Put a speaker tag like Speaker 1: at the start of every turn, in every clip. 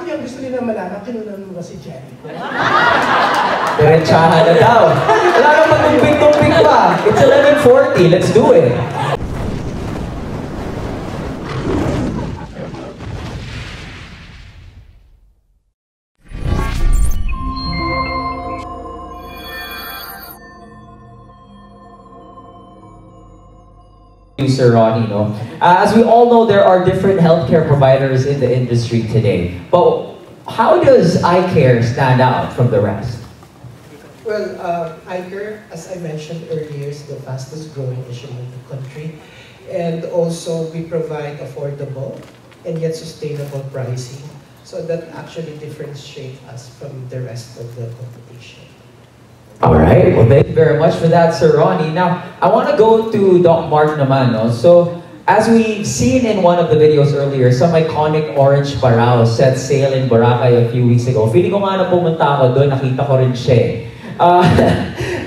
Speaker 1: kaya gusto nila malaman, kinunan mo ba si Jericho?
Speaker 2: Diretsahan na daw. Wala nang magtumpik-tumpik pa. It's 11:40. Let's do it. Sir Ronnie, no? As we all know, there are different healthcare providers in the industry today. But how does iCare stand out from the rest?
Speaker 1: Well, iCare, as I mentioned earlier, is the fastest growing initiative in the country. And also, we provide affordable and yet sustainable pricing. So that actually differentiates us from the rest of the competition.
Speaker 2: Alright, well thank you very much for that, Sir Ronnie. Now, I want to go to Doc Mark naman, no? So, as we've seen in one of the videos earlier, some iconic orange parao set sail in Boracay a few weeks ago. Feeling ko nga na pumunta ako doon, nakita ko rin siya eh.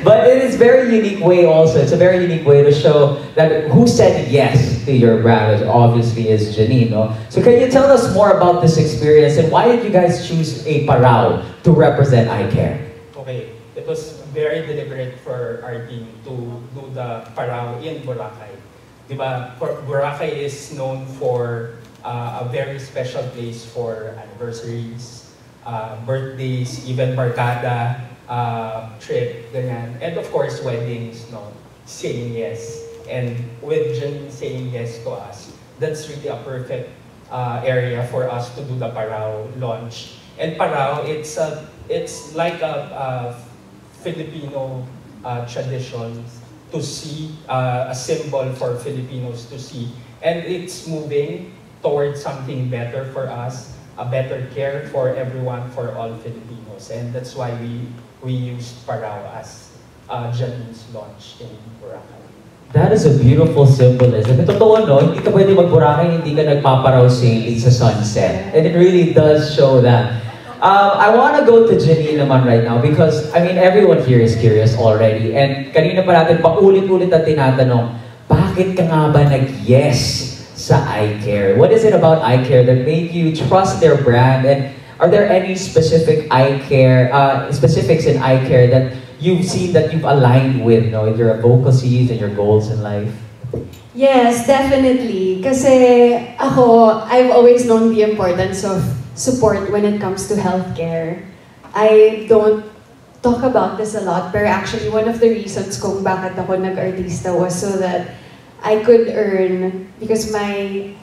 Speaker 2: But it is very unique way also. It's a very unique way to show that who said yes to your brand, obviously is Janine, no? So can you tell us more about this experience and why did you guys choose a parao to represent iCare?
Speaker 3: Okay, it was very deliberate for our team to do the parao in Boracay. Diba, Boracay is known for a very special place for anniversaries, birthdays, even barkada, trip, ganyan. And of course, weddings, no? Saying yes. And with Janine saying yes to us, that's really a perfect area for us to do the parao launch. And parao, it's like a Filipino tradition to see, a symbol for Filipinos to see. And it's moving towards something better for us, a better care for everyone, for all Filipinos. And that's why we used parao as Janine's launch in Boracay.
Speaker 2: That is a beautiful symbolism. Totoo, no? Hindi ka pwede mag-Boracay, hindi ka nagpaparaw sailing sa sunset. And it really does show that. I want to go to Janine naman right now because, I mean, everyone here is curious already. And kanina pa natin paulit-ulit na tinatanong, bakit ka nga ba nag-yes sa iCare? What is it about iCare that made you trust their brand? And are there any specific iCare, specifics in iCare that you've seen that you've aligned with, no, your advocacies and your goals in life?
Speaker 4: Yes, definitely. Kasi ako, I've always known the importance of support when it comes to healthcare. I don't talk about this a lot, but actually one of the reasons kung bakit ako nag-artista was so that I could earn, because my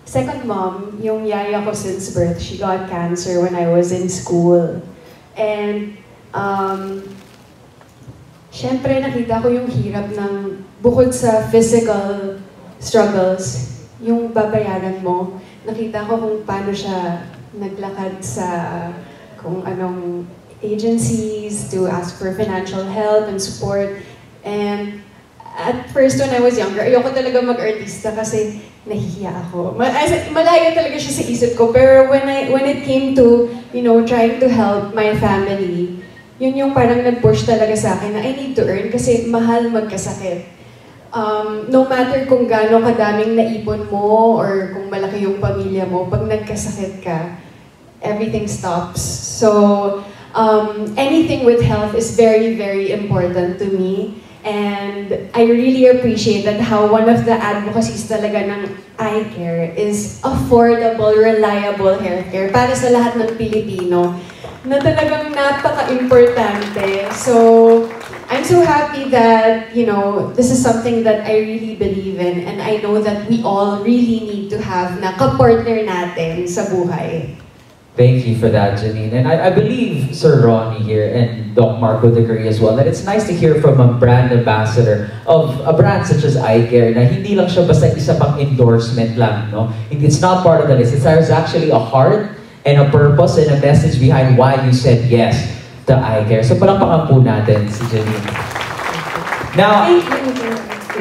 Speaker 4: second mom, yung yaya ko since birth, she got cancer when I was in school. And syempre nakita ko yung hirap ng, bukod sa physical struggles, yung babayaran mo, nakita ko kung paano siya naglakad sa kung anong agencies to ask for financial help and support. And at first when I was younger, ayoko talaga mag-artista kasi nahihiya ako. Malayo talaga siya sa isip ko. Pero when it came to, you know, trying to help my family, yun yung parang nag-push talaga sa akin na I need to earn kasi mahal magkasakit. No matter kung gaano kadaming naipon mo or kung malaki yung pamilya mo, pag nagkasakit ka, everything stops. So, anything with health is very, very important to me. And I really appreciate that how one of the advocacies talaga ng iCare is affordable, reliable healthcare para sa lahat ng Pilipino na talagang napaka-importante. So, I'm so happy that, you know, this is something that I really believe in and I know that we all really need to have na kapartner natin sa buhay.
Speaker 2: Thank you for that, Janine. And I believe Sir Ronnie here and Doc Mark would agree as well that it's nice to hear from a brand ambassador of a brand such as iCare na hindi lang siya basta isa pang endorsement lang, no? It's not part of the list. There's actually a heart and a purpose and a message behind why you said yes to iCare. So palakpakan po natin si Janine. Now,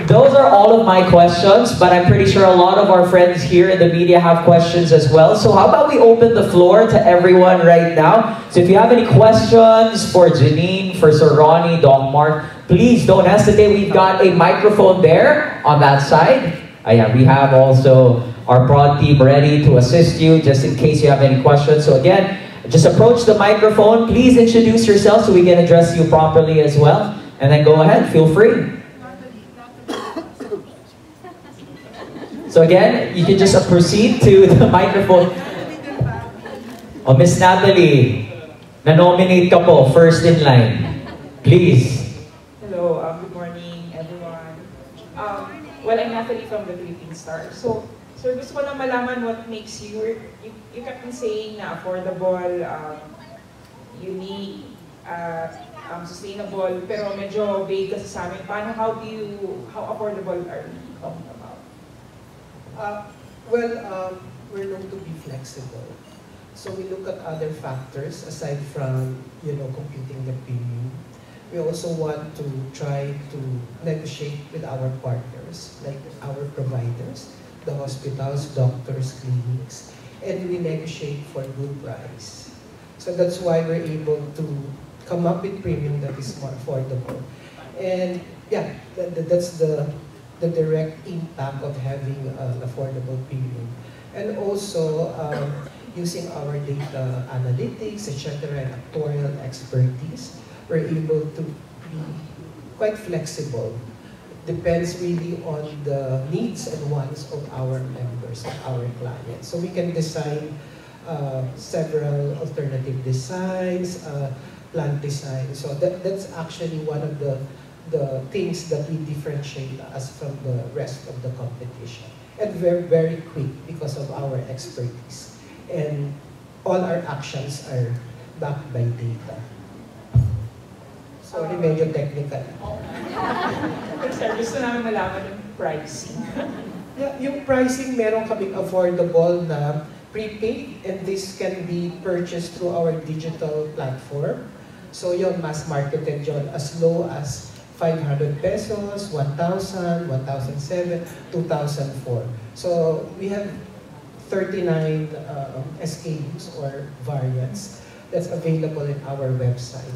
Speaker 2: those are all of my questions, but I'm pretty sure a lot of our friends here in the media have questions as well. So how about we open the floor to everyone right now? So if you have any questions for Janine, for Sir Ronnie, Doc Mark, please don't hesitate. We've got a microphone there on that side. We have also our prod team ready to assist you just in case you have any questions. So again, just approach the microphone. Please introduce yourself so we can address you properly as well. And then go ahead, feel free. So again, you can just proceed to the microphone. Oh, Miss Natalie, na-nominate ka po, first in line. Please.
Speaker 5: Hello, good morning everyone. Well, I'm Natalie from the Philippine Star. So, sir, gusto ko lang malaman what makes you kept on saying na affordable, unique, sustainable, pero medyo vague kasi sa amin. How affordable are we talking about?
Speaker 1: We're known to be flexible. So we look at other factors aside from, computing the premium. We also want to try to negotiate with our partners, like our providers, the hospitals, doctors, clinics, and we negotiate for good price. So that's why we're able to come up with premium that is more affordable. And yeah, that's the direct impact of having an affordable premium. And also, using our data analytics, etc., and actuarial expertise, we're able to be quite flexible. Depends really on the needs and wants of our members, of our clients. So we can design several alternative designs, plan design. So that's actually one of the things that we differentiate us from the rest of the competition. And very, very quick because of our expertise. And all our actions are backed by data. Sorry, medyo technical.
Speaker 5: Sir, gusto namin malaman yung pricing.
Speaker 1: Yeah, yung pricing, meron kaming affordable na prepaid, and this can be purchased through our digital platform. So yun, mass marketed yun, as low as 500 pesos, 1,000, 1,007, 2,004. So we have 39 SKUs or variants that's available in our website.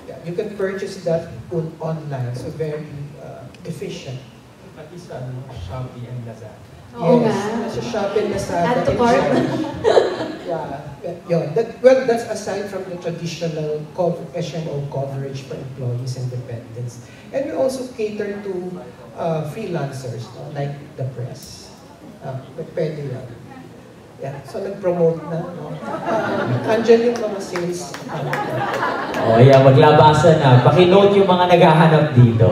Speaker 1: Yeah, you can purchase that online, so very efficient.
Speaker 3: Pati sa Shopee and Lazada.
Speaker 4: Oo
Speaker 1: Yes,
Speaker 4: nga.
Speaker 1: nasa Shopee, Lazada,
Speaker 4: Add to
Speaker 1: and
Speaker 4: cart.
Speaker 1: Yeah, that's aside from the traditional SMO coverage for employees and dependents. And we also cater to freelancers, like the press. Pwede yan. Yeah, so nag-promote na, no? Andyan yung mga sales.
Speaker 2: Oh yeah, maglabasan na. Pakinote yung mga naghahanap dito.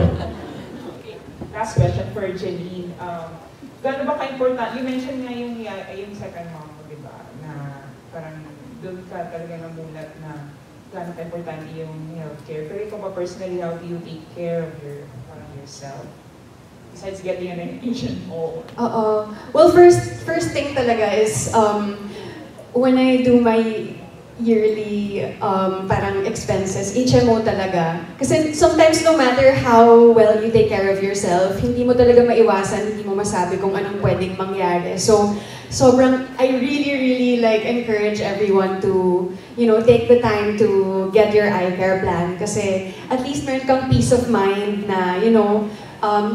Speaker 5: Okay. Last question for Jeline. Gaano ba ka-important? You mentioned nga yung second mom mo, di ba? Na parang doon ka talaga namulat na gaano ka-importante yung healthcare. Pero ikaw ba personally, how do you take care of yourself? Besides getting an education or...
Speaker 4: Well, first thing talaga is when I do my yearly parang expenses, HMO talaga. Kasi sometimes no matter how well you take care of yourself, hindi mo talaga maiwasan, hindi mo masabi kung anong pwedeng mangyari. So, I really like encourage everyone to, take the time to get your eye care plan. Kasi at least meron kang peace of mind na,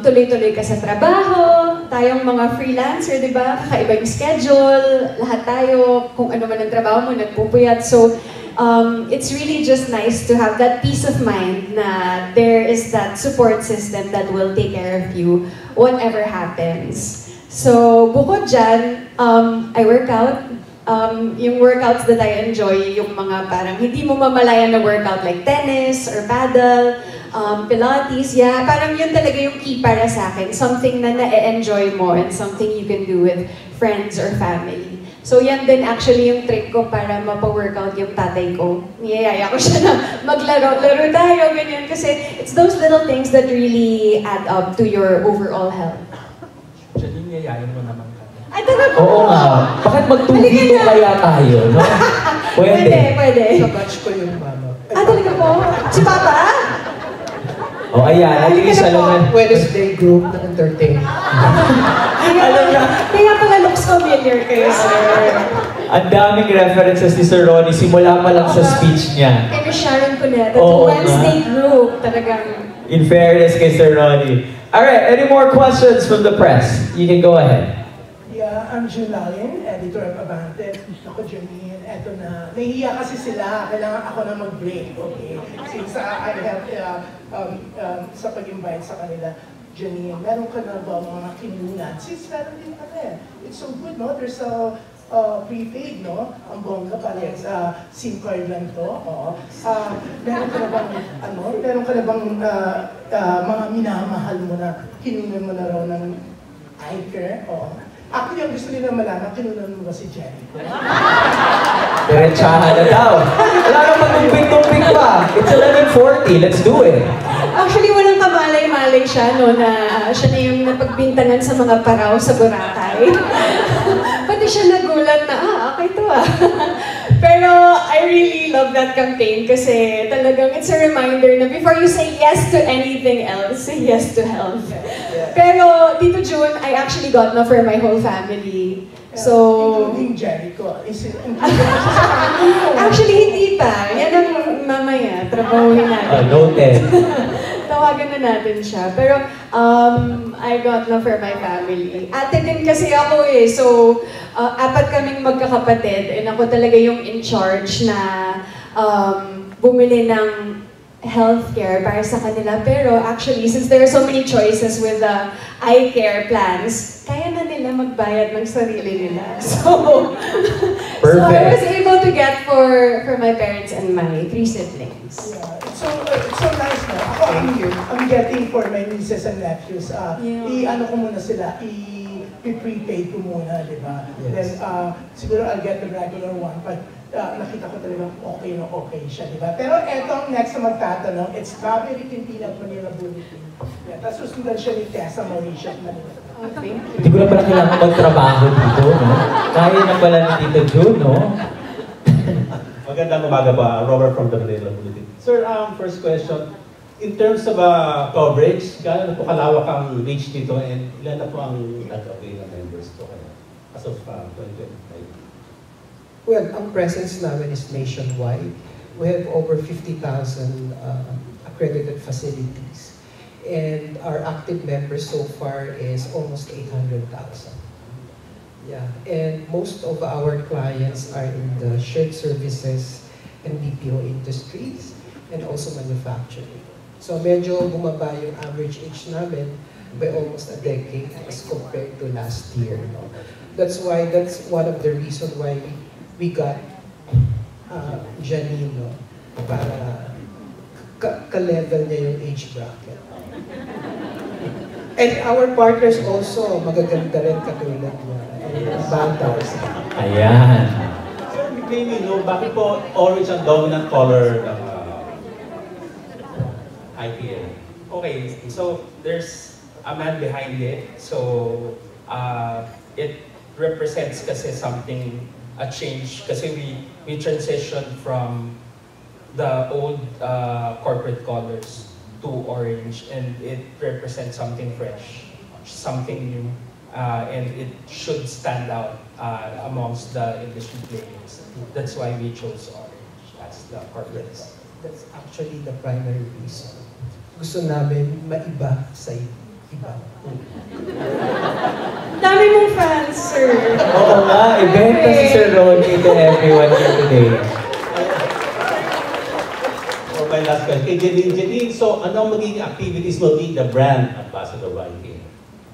Speaker 4: tuloy-tuloy ka sa trabaho, tayong mga freelancer, di ba? Kakaiba yung schedule, lahat tayo, kung ano man ang trabaho mo, nagpupuyat. So, it's really just nice to have that peace of mind na there is that support system that will take care of you whatever happens. So, bukod dyan, I work out. Yung workouts that I enjoy, yung mga parang hindi mo mamalayan na workout like tennis or paddle, Pilates, yeah, parang yun talaga yung key para sa akin. Something na na-enjoy mo and something you can do with friends or family. So yan din actually yung trick ko para mapa-workout yung tatay ko. Niyayaya ko siya na maglaro-laro tayo, ganyan. Kasi it's those little things that really add up to your overall health.
Speaker 3: Janine, yayain mo naman kami.
Speaker 4: Ay, talaga po!
Speaker 2: Oo nga. Bakit magtugito kaya tayo, no? Pwede.
Speaker 4: Pwede.
Speaker 1: Sa batch ko yung mama.
Speaker 4: Talaga po? Si Papa?
Speaker 2: O ayan, at least alam na.
Speaker 1: Wednesday group na entertain.
Speaker 4: Kaya pala looks familiar kayo, sir.
Speaker 2: Ang daming references ni Sir Ronnie, simula pa lang sa speech niya.
Speaker 4: Kaya Sharon Cuneta,
Speaker 2: Oo
Speaker 4: Wednesday group, talagang...
Speaker 2: In fairness kay Sir Ronnie. Alright, any more questions from the press? You can go ahead.
Speaker 1: Yeah,
Speaker 6: I'm Julian, editor of Abante. Ako, Janine, eto na. Nahihiya kasi sila, kailangan ako na mag-break, okay? Since I have, sa pag-invite sa kanila, Janine, meron ka na ba mga kinunan? Since meron din kami. It's so good, no? There's a prepaid, no? Ang bongga pala, SIM card lang to. Oo. Meron ka na bang, meron ka na bang mga minamahal mo na kinunan mo na raw ng eye-care? Oo. Actually, ang gusto nila malaman, kinunan mo ba si Jericho?
Speaker 2: Diretsahan na daw. Wala nang magtumpik-tumpik pa. It's 11:40. Let's do it.
Speaker 4: Actually, walang kamalay-malay siya, no, na siya na yung napagbintangan sa mga paraw sa Boracay. Pati siya nagulat na, okay to Pero I really love that campaign kasi talagang it's a reminder na before you say yes to anything else, say yes to health. Pero dito June, I actually got na for my whole family. So,
Speaker 6: including Jericho. Is it
Speaker 4: actually, hindi pa. Yan ang mamaya. Trabahuhin natin.
Speaker 2: Noted.
Speaker 4: Tawagan na natin siya. Pero, I got na for my family. Ate din kasi ako eh. So, apat kaming magkakapatid. And ako talaga yung in charge na bumili ng healthcare para sa kanila. Pero actually, since there are so many choices with the eye care plans, kaya na nila magbayad ng sarili nila. So, so I was able to get for my parents and my 3 siblings.
Speaker 6: Yeah, it's so nice, no? Ako, I'm getting for my nieces and nephews. I-ano ko muna sila, i-prepaid ko muna, di ba?
Speaker 2: Yes.
Speaker 6: Then, siguro I'll get the regular one, but nakita ko talagang okay na okay siya, di ba? Pero etong next na magtatanong, it's Strawberry Tintinag Manila Bulletin. Yeah, tapos susundan siya ni Tessa Mauricio Manila.
Speaker 4: Okay.
Speaker 2: Hindi ko na pala kailangan magtrabaho dito, no? Kaya na pala ni Tito June, no?
Speaker 7: Magandang umaga pa, Robert from the Manila Bulletin. Sir, first question. In terms of coverage, gaano po kalawak ang reach dito and ilan na po ang nag-avail na members ko kaya as of 2025?
Speaker 1: Well, ang presence namin is nationwide. We have over 50,000 accredited facilities. And our active members so far is almost 800,000. Yeah, and most of our clients are in the shared services and BPO industries and also manufacturing. So medyo bumaba yung average age namin by almost a decade as compared to last year. No? That's one of the reasons why we got Janine, no? Para ka-level niya yung age bracket. And our partners also, magaganda rin katulad niya. Batas.
Speaker 2: Ayan.
Speaker 7: Sir, may we know, bakit po orange ang dominant color ng IPL?
Speaker 3: Okay, so there's a man behind it. So it represents kasi something, a change. Kasi we transitioned from the old corporate colors to orange, and it represents something fresh, something new, and it should stand out amongst the industry players. That's why we chose orange as the corporate color.
Speaker 1: That's actually the primary reason. Gusto namin maiba sa iba.
Speaker 4: Dami mong fans, sir.
Speaker 2: Oo nga, ibenta si Sir Ronnie to everyone here today.
Speaker 7: For my last question, kay Janine, so anong magiging activities will be the brand ambassador of IPL?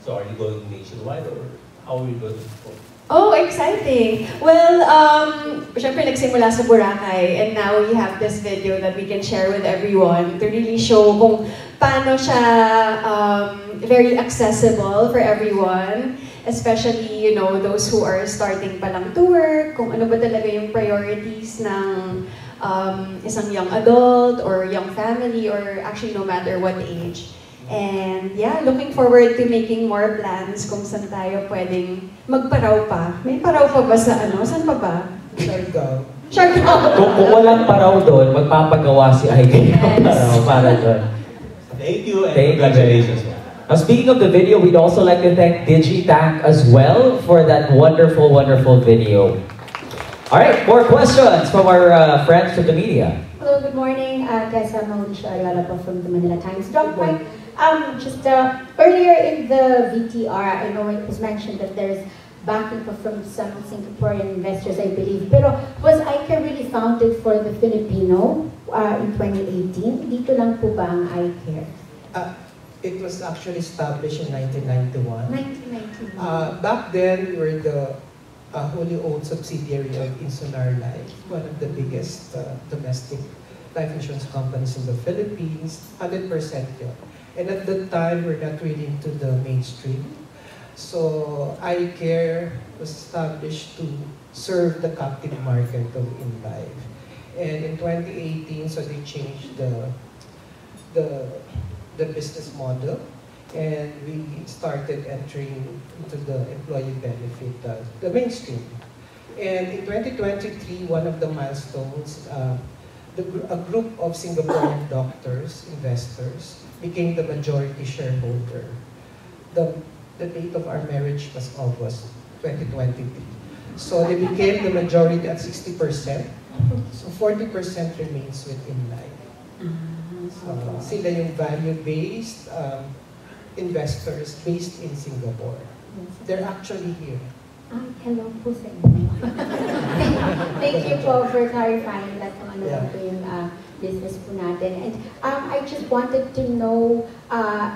Speaker 7: So are you going nationwide or how are you going to perform?
Speaker 4: Oh, exciting! Well, syempre nagsimula sa Boracay and now we have this video that we can share with everyone to really show kung paano siya very accessible for everyone, especially, you know, those who are starting pa lang to work, kung ano ba talaga yung priorities ng isang young adult or young family or actually no matter what age. And yeah, looking forward to making more plans kung saan tayo pwedeng magparaw pa. May paraw pa ba sa ano? Saan pa ba?
Speaker 1: Siargao.
Speaker 4: Siargao!
Speaker 2: Kung walang paraw doon, magpapagawa si Ike ng paraw para doon.
Speaker 7: Thank you and
Speaker 2: Thank you.
Speaker 7: congratulations.
Speaker 2: Now, speaking of the video, we'd also like to thank Digitank as well for that wonderful, wonderful video. All right, more questions from our friends from the media.
Speaker 8: Hello, good morning. Tessa Mauricio Ayala po from the Manila Times. Doc Mike, just earlier in the VTR, I know it was mentioned that there's backing from some Singaporean investors, I believe. Pero was iCare really founded for the Filipino in 2018? Dito lang po ba ang iCare?
Speaker 1: It was actually established in 1991.
Speaker 8: 1991.
Speaker 1: Back then, we were the wholly owned subsidiary of Insular Life, one of the biggest domestic life insurance companies in the Philippines, 100% yun. And at the time, we're not really into the mainstream. So, iCare was established to serve the captive market of InLife. And in 2018, so they changed the business model, and we started entering into the employee benefit, the mainstream. And in 2023, one of the milestones, a group of Singaporean doctors, investors, became the majority shareholder. The date of our marriage was August 2023. So they became the majority at 60%. So 40% remains with InLife. So sila yung value-based investors based in Singapore. They're actually here.
Speaker 8: Hello po sa inyo. Thank you po for clarifying that kung ano lang po yung business po natin. And I just wanted to know,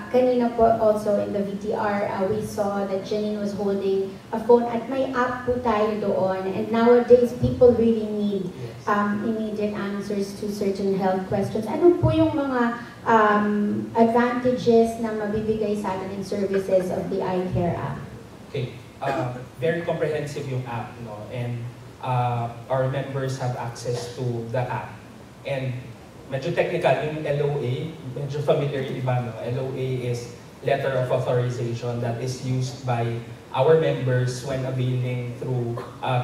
Speaker 8: kanina po also in the VTR, we saw that Janine was holding a phone at may app po tayo doon. And nowadays, people really need immediate answers to certain health questions. Ano po yung mga advantages na mabibigay sa atin in services of the iCare app?
Speaker 3: Okay. Very comprehensive yung app, no? And our members have access to the app. And medyo technical, yung LOA, medyo familiar yung iba, no? LOA is Letter of Authorization that is used by our members when availing through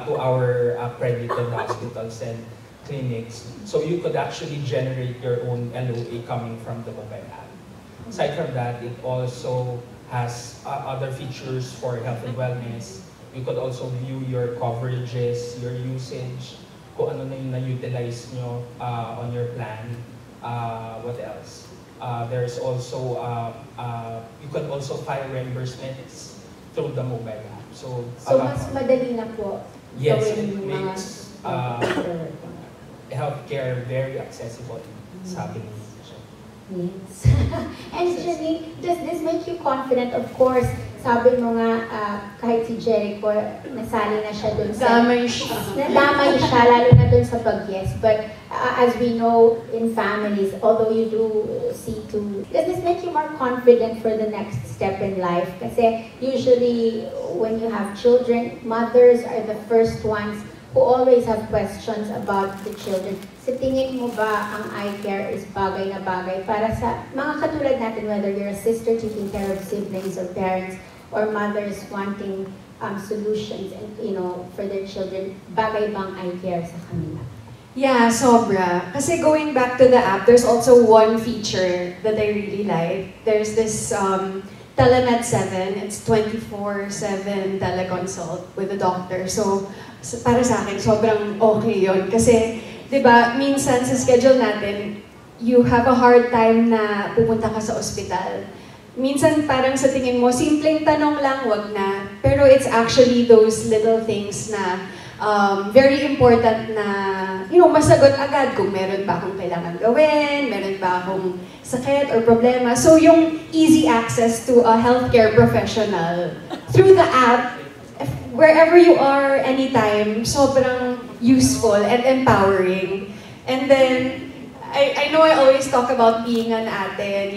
Speaker 3: to our accredited hospitals and clinics. So you could actually generate your own LOA coming from the mobile app. Aside from that, it also has other features for health and wellness. You could also view your coverages, your usage, kung ano na yung na-utilize nyo on your plan. What else? There's also, you can also file reimbursements through the mobile app. So
Speaker 8: mas madali na po.
Speaker 3: Yes, it makes healthcare very accessible sa ating.
Speaker 8: Yes. And Janine, does this make you confident? Of course, sabi mo nga, kahit si Jericho, nasali na siya dun sa...
Speaker 4: Damay siya.
Speaker 8: Nadamay siya, lalo na dun sa pag-yes. But as we know, in families, although you do see to... Does this make you more confident for the next step in life? Kasi usually, when you have children, mothers are the first ones who always have questions about the children. Sa tingin mo ba ang iCare is bagay na bagay para sa mga katulad natin, whether you're a sister taking care of siblings or parents or mothers wanting solutions and, for their children, bagay bang iCare sa kanila?
Speaker 4: Yeah, sobra. Kasi going back to the app, there's also one feature that I really like. There's this Telemed 7. It's 24/7 teleconsult with a doctor. So, para sa akin, sobrang okay yun. Kasi, di ba, minsan sa schedule natin, you have a hard time na pupunta ka sa ospital. Minsan parang sa tingin mo, simpleng tanong lang, wag na. Pero it's actually those little things na very important na, masagot agad kung meron ba akong kailangan gawin, meron ba akong sakit or problema. So yung easy access to a healthcare professional through the app, wherever you are, anytime, sobrang useful and empowering. And then, I know I always talk about being an ate,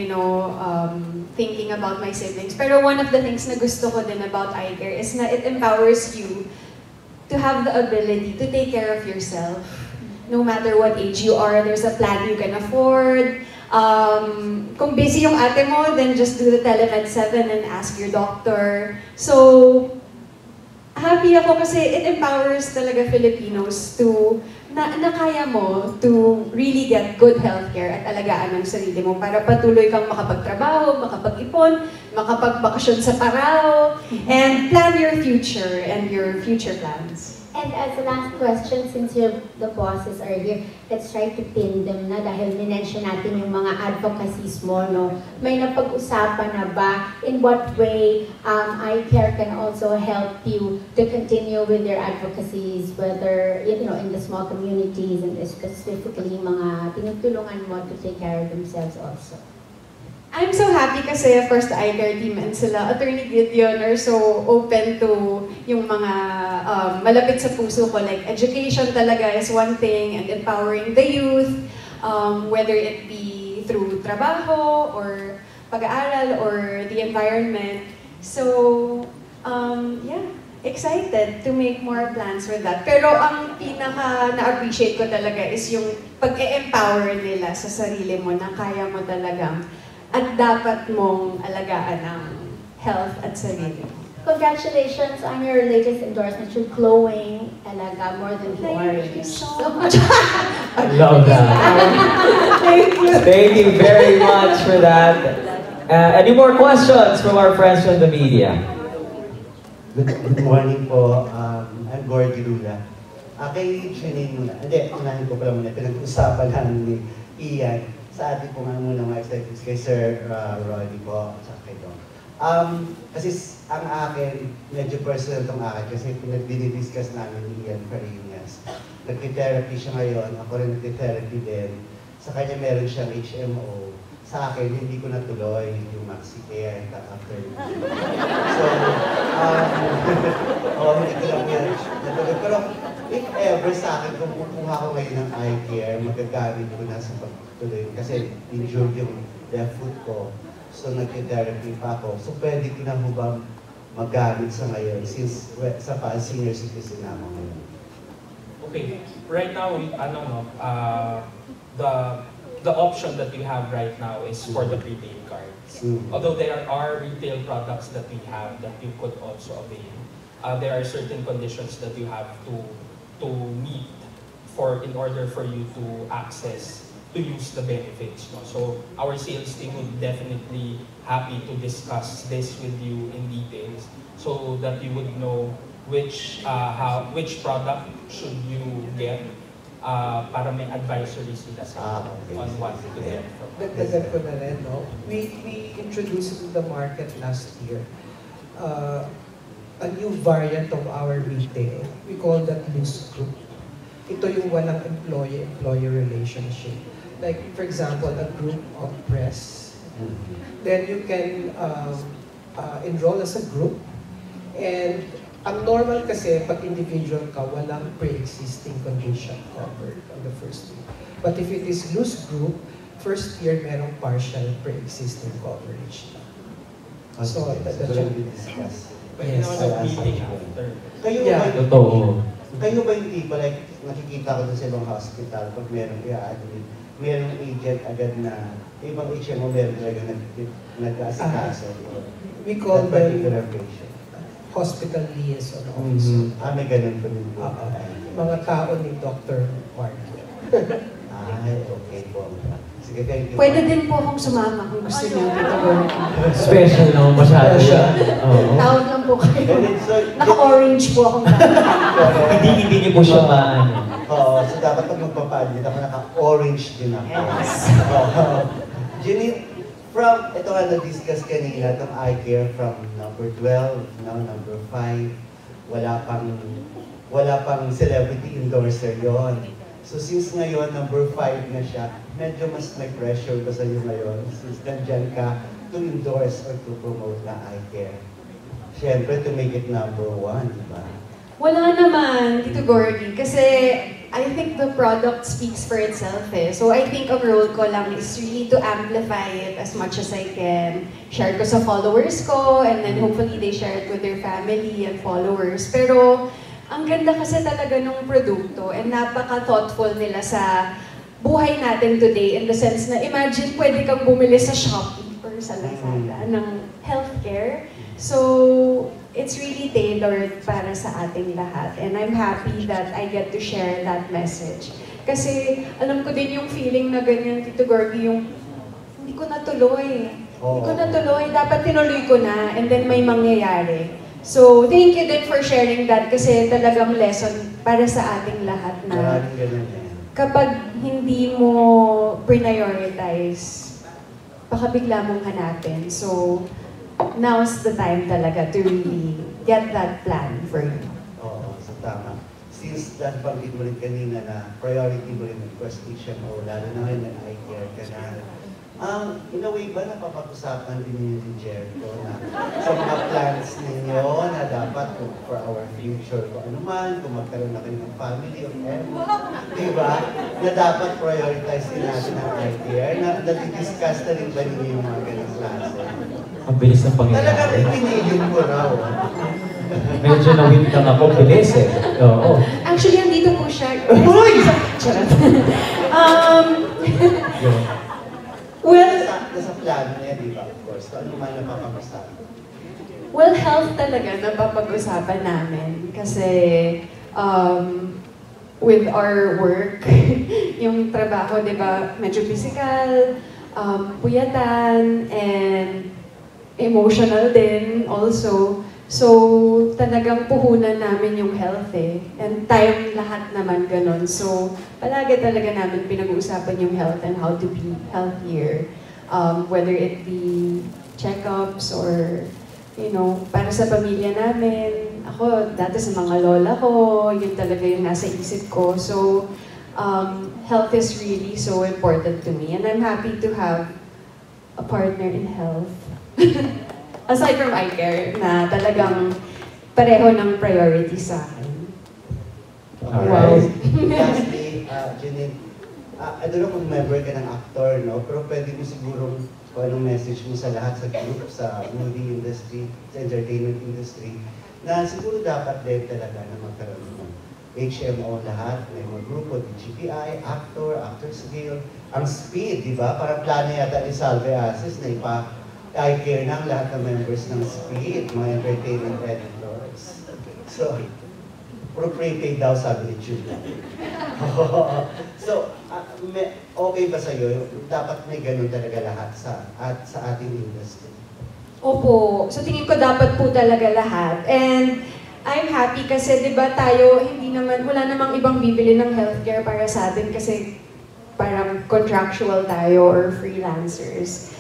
Speaker 4: thinking about my siblings. Pero one of the things na gusto ko din about iCare is na it empowers you to have the ability to take care of yourself. No matter what age you are, there's a plan you can afford. Kung busy yung ate mo, then just do the Telemed 7 and ask your doctor. So, happy ako kasi it empowers talaga Filipinos to, na kaya mo to really get good healthcare at alagaan ng sarili mo para patuloy kang makapagtrabaho, makapag-ipon, makapagbakasyon sa Parao, and plan your future and your future plans.
Speaker 8: And as a last question, since the bosses are here, let's try to pin them na dahil minention natin yung mga advocacies mo, no? May napag-usapan na ba in what way iCare can also help you to continue with your advocacies, whether, you know, in the small communities and specifically mga tinutulungan mo to take care of themselves also?
Speaker 4: I'm so happy kasi, of course, the iCare team and sila, Attorney Gideon, are so open to yung mga malapit sa puso ko. Like, education talaga is one thing, and empowering the youth, whether it be through trabaho, or pag-aaral, or the environment. So, yeah, excited to make more plans with that. Pero ang pinaka na-appreciate ko talaga is yung pag-e-empower nila sa sarili mo na kaya mo talagang at dapat mong alagaan ang health at sarili.
Speaker 8: Congratulations on your latest endorsement. You're glowing talaga more than the orange.
Speaker 4: Thank you so much.
Speaker 2: I love that.
Speaker 4: Thank you.
Speaker 2: Thank you very much for that. Any more questions from our friends from the media?
Speaker 9: Good morning po. I'm Gordy Lula. Kay Janine muna. Hindi, unahin ko pala muna. Pinag-usapan namin ni Ian. Sa atin po nga muna mga executives kay Sir Ronnie po at kay Dong. Kasi ang akin, medyo personal itong akin kasi pinag-discuss namin ni Ian Farinas. Nag-therapy siya ngayon, ako rin nag-therapy din. Sa kanya meron siyang HMO. Sa akin, hindi ko natuloy yung Maxi Care after. So, hindi ko lang yan natuloy. Pero if ever sa akin, kung kukuha ko ngayon ng eye care, magagamit ko na sa pagtuloy. Kasi injured yung left foot ko. So, nag-therapy pa ako. So, pwede ko na hubang magamit sa ngayon since sa senior citizen na ako ngayon.
Speaker 3: Okay, right now, the option that we have right now is for the prepaid cards. Although there are retail products that we have that you could also avail, there are certain conditions that you have to meet in order for you to use the benefits. No? So our sales team would definitely happy to discuss this with you in details so that you would know which product should you get para may advisory sila sa on what to get from.
Speaker 1: Dagdagan ko na rin, no? We introduced to the market last year a new variant of our retail. We call that loose group. Ito yung walang employee-employee relationship. Like, for example, a group of press. Then you can enroll as a group. And ang normal kasi, pag individual ka, walang pre-existing condition covered on the first year. But if it is loose group, first year merong partial pre-existing coverage. So, that's what we discuss.
Speaker 3: Yes.
Speaker 9: Kayo ba yung tipo, like, nakikita ko sa ibang hospital, pag merong i-admit, merong agent agad na, ibang HMO meron talaga nag-asikaso.
Speaker 1: We call them hospital liaison officer.
Speaker 9: May ganun pa rin po.
Speaker 1: Mga tao ni Dr. Mark.
Speaker 9: Okay po. Sige, thank you.
Speaker 4: Pwede din po akong sumama kung gusto niyo.
Speaker 2: Special naman masyado siya.
Speaker 4: Tawag lang po kayo.
Speaker 9: So,
Speaker 4: Naka-orange po akong
Speaker 2: Hindi niyo po siya maano.
Speaker 9: Oo, so dapat pag magpapadlit ako, naka-orange din ako.
Speaker 4: Yes.
Speaker 9: Janine, from, ito nga na-discuss kanina, itong eye care from number 12, now number 5, wala pang celebrity endorser yon. So since ngayon, number 5 na siya, medyo mas may pressure ba sa iyo ngayon since nandyan ka to endorse or to promote na eye care? Siyempre, to make it number 1, di ba?
Speaker 4: Wala naman, Tito Gordy, kasi I think the product speaks for itself eh. So I think ang role ko lang is really to amplify it as much as I can. Share ko sa followers ko, and then hopefully they share it with their family and followers. Pero ang ganda kasi talaga ng produkto, and napaka-thoughtful nila sa buhay natin today in the sense na imagine pwede kang bumili sa Shopee or sa Lazada ng healthcare. So it's really tailored para sa ating lahat. And I'm happy that I get to share that message. Kasi alam ko din yung feeling na ganyan, Tito Gorgie, yung hindi ko natuloy. Hindi ko natuloy. Dapat tinuloy ko na and then may mangyayari. So thank you din for sharing that kasi talagang lesson para sa ating lahat na
Speaker 9: Maraming ganun yan.
Speaker 4: kapag hindi mo prioritize, baka bigla mong hanapin. So, now's the time talaga to really get that plan for you.
Speaker 9: Oo, so tama. Since that banggit mo rin kanina na priority mo rin ng prestige mo, lalo na ngayon na eye care ka na. In a way ba napapag-usapan din niyo ni Jericho na sa mga plans ninyo na dapat for our future kung ano man, kung magkaroon na kayo ng family or diba? Na dapat prioritize din natin ang eye care. Na-discuss na rin ba ninyo yung mga ganang klase?
Speaker 2: Ang bilis ng pangyayari.
Speaker 9: Talagang pinigil ko raw.
Speaker 2: Medyo na-win lang ako, bilis eh. Oo.
Speaker 4: Actually, andito po siya.
Speaker 9: Uy!
Speaker 4: Charot.
Speaker 2: Yun.
Speaker 4: Well,
Speaker 9: Nasa plano niya, di ba? Of course. Kung ano man napapag-usapan.
Speaker 4: well, health talaga napapag-usapan namin. Kasi with our work, yung trabaho, di ba, medyo physical, puyatan, and emotional din also. So, talagang puhunan namin yung health eh. And tayong lahat naman ganun. So, palagi talaga namin pinag-uusapan yung health and how to be healthier. Whether it be check-ups or, you know, para sa pamilya namin. Ako, dati sa mga lola ko, yun talaga yung nasa isip ko. So, health is really so important to me. And I'm happy to have a partner in health. Aside from eye care, na talagang pareho ng priority sa akin.
Speaker 9: Alright. Lastly, Janine, I don't know kung member ka ng actor, no? Pero pwede mo sigurong kung anong message mo sa lahat sa group, sa movie industry, sa entertainment industry, na siguro dapat din talaga na magkaroon ng HMO lahat, may mga grupo, DGPI, Actors Guild, ang speed, di ba? Parang plano yata ni Salve Asis na eye care ng lahat ng members ng SPEED, mga entertainment editors. So, pro-prepaid daw sabi ni Julia. So, okay ba sa'yo? Dapat may ganun talaga lahat sa ating industry.
Speaker 4: Opo. So tingin ko dapat po talaga lahat. And I'm happy kasi 'di ba tayo wala namang ibang bibili ng healthcare para sa atin kasi parang contractual tayo or freelancers.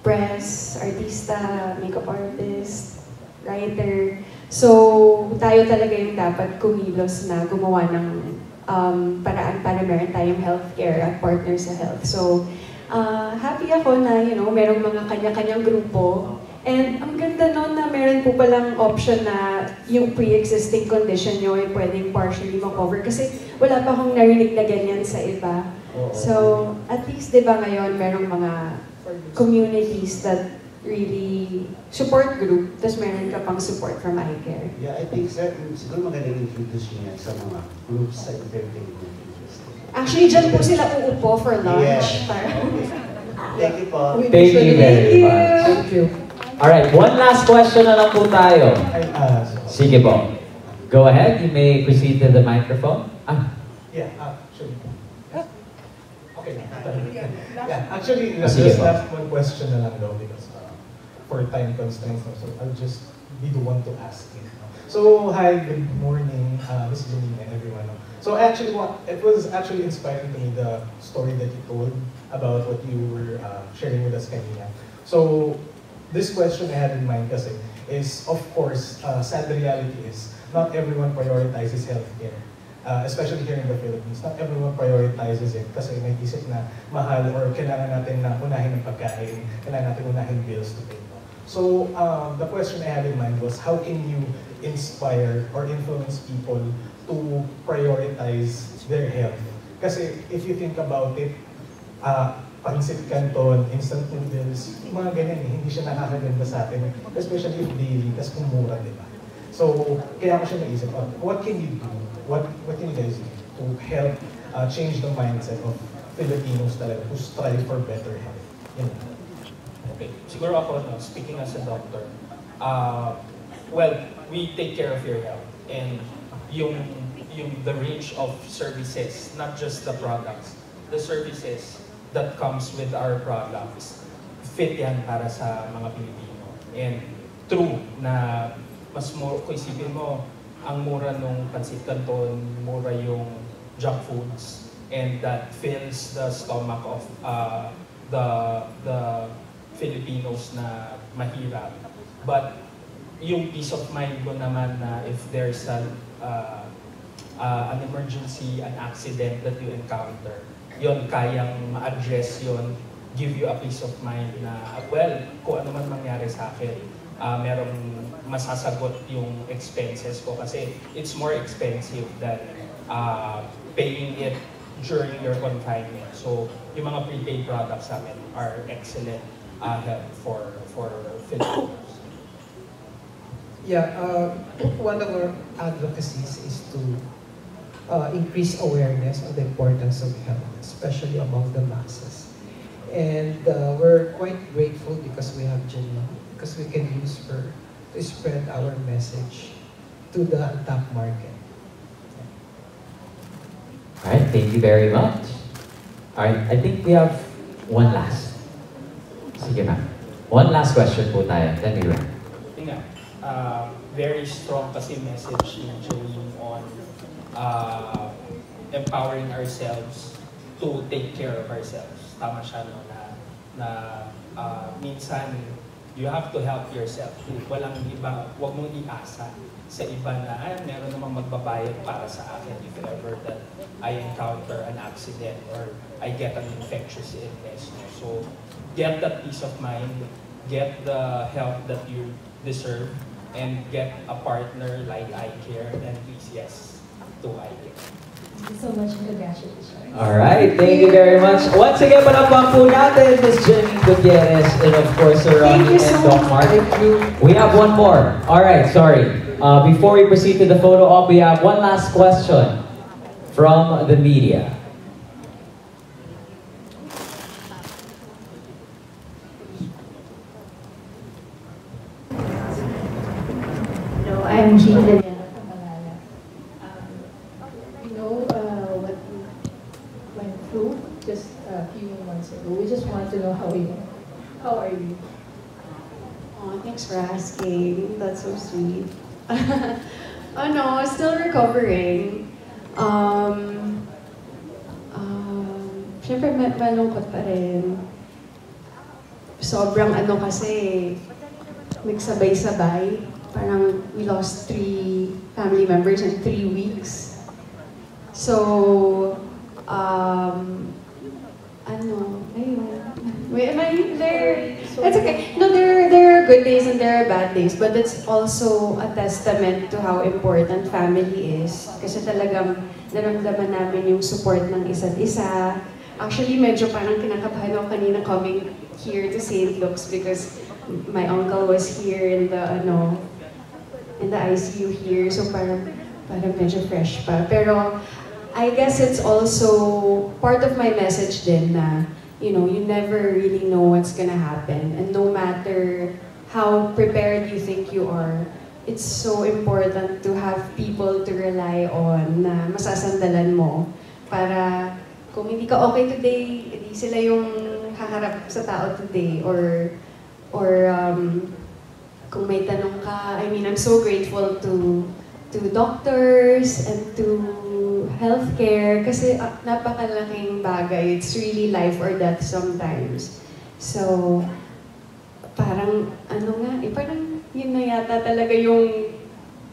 Speaker 4: Press, artista, makeup artist, writer. So, tayo talaga yung dapat kumilos na gumawa ng paraan para meron tayong healthcare at partner sa health. So, happy ako na, merong mga kanya-kanyang grupo. And ang ganda nun na meron po palang option na yung pre-existing condition nyo ay pwedeng partially makover. Kasi wala pa akong narinig na ganyan sa iba. So, at least, di ba ngayon, merong mga communities that really support group, tapos meron ka pang support from eye care.
Speaker 9: Yeah, I think, sir, siguro magandang introduce niya sa mga groups sa entertainment industry.
Speaker 4: Actually, dyan po sila uupo for lunch.
Speaker 9: Yeah. Okay. Thank you po.
Speaker 2: Thank you very much.
Speaker 1: Thank you.
Speaker 2: Alright, one last question na lang po tayo. Sige po. Go ahead, you may proceed to the microphone.
Speaker 10: Yeah, actually. Okay. Yeah, actually,
Speaker 2: Sige
Speaker 10: just
Speaker 2: po.
Speaker 10: last one question na lang daw because for time constraints, so I'll just be the one to ask it. So, hi, good morning, Ms. Janine and everyone. So actually, it was actually inspiring to me, the story that you told about what you were sharing with us kanina. So, this question I had in mind kasi is, of course, sad reality is, not everyone prioritizes healthcare. Especially here in the Philippines, not everyone prioritizes it kasi may isip na mahal or kailangan natin na unahin ng pagkain, kailangan natin unahin bills to pay. So, the question I had in mind was, how can you inspire or influence people to prioritize their health? Kasi if you think about it, pansit canton, instant noodles, mga ganyan hindi siya nakakaganda sa atin, especially if daily, tas kung mura, di ba? So, kaya ko siya naisip, what can you do? What can you guys do to help change the mindset of Filipinos talaga who strive for better health?
Speaker 3: Okay, siguro ako, speaking as a doctor, well, we take care of your health and the range of services, not just the products, the services that comes with our products, fit yan para sa mga Pilipino. And true na mas more, kung isipin mo, ang mura nung pancit canton, mura yung junk foods, and that fills the stomach of the Filipinos na mahirap. But yung peace of mind ko naman na if there's an emergency, an accident that you encounter, yon kayang ma-address yon, give you a peace of mind na, well, kung ano man mangyari sa akin, merong masasagot yung expenses ko kasi it's more expensive than paying it during your confinement. So, yung mga prepaid products sa amin are excellent help for Filipinos.
Speaker 1: Yeah, one of our advocacies is to increase awareness of the importance of health, especially among the masses. And we're quite grateful because we have Janine, because we can use her to spread our message to the untapped market.
Speaker 2: Alright, thank you very much. Alright, I think we have one last. Sige ma'am. One last question po tayo, then we wrap.
Speaker 3: Nga, very strong kasi message ni Janine on empowering ourselves to take care of ourselves. Tama siya, no, na minsan you have to help yourself. Walang iba, huwag mong iasa sa iba na meron namang magbabayad para sa akin if ever that I encounter an accident or I get an infectious illness. So get that peace of mind, get the help that you deserve, and get a partner like iCare, and please yes to iCare.
Speaker 11: Thank you so much and congratulations.
Speaker 2: Alright, thank you very much. Once again, palakpakan po natin Ms. Janine Gutierrez and of course Sir Ronnie and Doc Mark. We have one more. Alright, sorry. Before we proceed to the photo op, we have one last question from the media.
Speaker 11: No, I'm Jean Liliana from Malala. You know what we went through just a few months ago. We just want to know how you are. How are you?
Speaker 4: Oh, thanks for asking. That's so sweet. Oh no, still recovering. Siyempre malungkot pa rin. Sobrang ano kasi, nagsabay-sabay. Parang we lost 3 family members in 3 weeks. So, Wait, am I there? It's okay. No, there are good days and there are bad days, but it's also a testament to how important family is. Kasi talagang naramdaman namin yung support ng isa't isa. Actually, medyo parang kinakabahan ako kanina coming here to St. Luke's because my uncle was here in the ICU here, so parang medyo fresh pa. Pero I guess it's also part of my message din na, you know, you never really know what's gonna happen. And no matter how prepared you think you are, it's so important to have people to rely on na masasandalan mo. Para kung hindi ka okay today, hindi sila yung haharap sa tao today. Or kung may tanong ka, I mean, I'm so grateful to doctors and to healthcare kasi napakalaking bagay. It's really life or death sometimes. So, parang, parang yun na yata talaga yung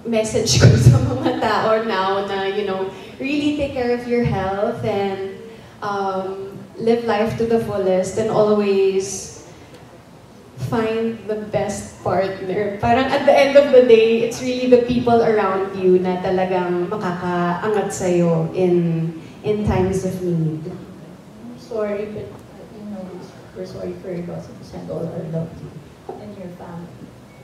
Speaker 4: message ko sa mga tao now na, you know, really take care of your health and live life to the fullest and always find the best partner. Parang at the end of the day, it's really the people around you na talagang makakaangat sa'yo in times of need.
Speaker 11: I'm sorry, but you know, we're sorry for your loss and send all our love to you and your family.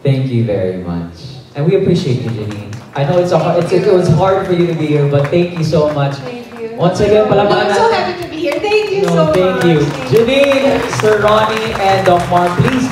Speaker 2: Thank you very much. And we appreciate you, Janine. I know it was hard for you to be here, but thank you so much.
Speaker 4: Thank you.
Speaker 2: Once again, palakpakan
Speaker 4: I'm so happy to be here. Thank you so much.
Speaker 2: Thank you. Janine, Sir Ronnie, and Doc Mark, please,